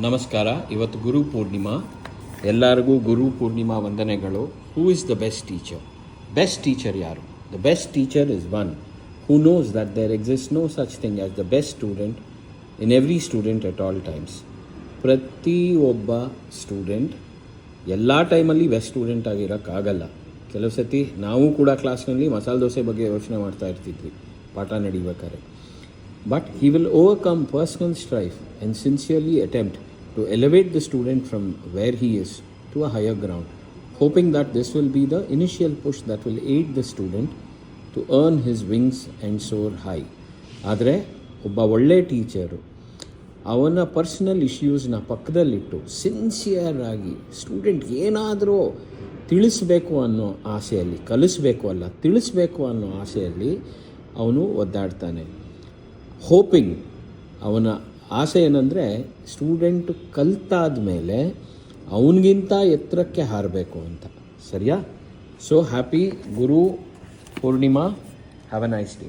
ನಮಸ್ಕಾರ. ಇವತ್ತು ಗುರು ಪೂರ್ಣಿಮಾ. ಎಲ್ಲರಿಗೂ ಗುರು ಪೂರ್ಣಿಮಾ ವಂದನೆಗಳು. Who is the best teacher? Best teacher ಯಾರು? The best teacher is one who knows that there exist no such thing as the best student in every student at all times. ಪ್ರತಿಯೊಬ್ಬ student ಎಲ್ಲ ಟೈಮಲ್ಲಿ best student ಆಗಿರೋಕ್ಕಾಗಲ್ಲ. ಕೆಲವು ಸತಿ ನಾವು ಕೂಡ ಕ್ಲಾಸ್ನಲ್ಲಿ ಮಸಾಲೆ ದೋಸೆ ಬಗ್ಗೆ ಯೋಚನೆ ಮಾಡ್ತಾ ಇರ್ತಿದ್ವಿ ಪಾಠ ನಡಿಬೇಕಾದ್ರೆ. But he will overcome personal strife and sincerely attempt to elevate the student from where he is to a higher ground, hoping that this will be the initial push that will aid the student to earn his wings and soar high. ಆದರೆ ಒಬ್ಬ ಒಳ್ಳೆ teacher ಅವನ personal ಇಶ್ಯೂಸ್ನ ಪಕ್ಕದಲ್ಲಿಟ್ಟು sincere ಆಗಿ student ಏನಾದರೂ ತಿಳಿಸ್ಬೇಕು ಅನ್ನೋ ಆಸೆಯಲ್ಲಿ, ಕಲಿಸ್ಬೇಕು ಅಲ್ಲ ತಿಳಿಸ್ಬೇಕು ಅನ್ನೋ ಆಸೆಯಲ್ಲಿ ಅವನು ಒದ್ದಾಡ್ತಾನೆ. ಹೋಪಿಂಗ್, ಅವನ ಆಸೆ ಏನಂದರೆ ಸ್ಟೂಡೆಂಟ್ ಕಲ್ತಾದ ಮೇಲೆ ಅವನಿಗಿಂತ ಎತ್ತರಕ್ಕೆ ಹಾರಬೇಕು ಅಂತ. ಸರಿಯಾ? So happy Guru Purnima. Have a nice day.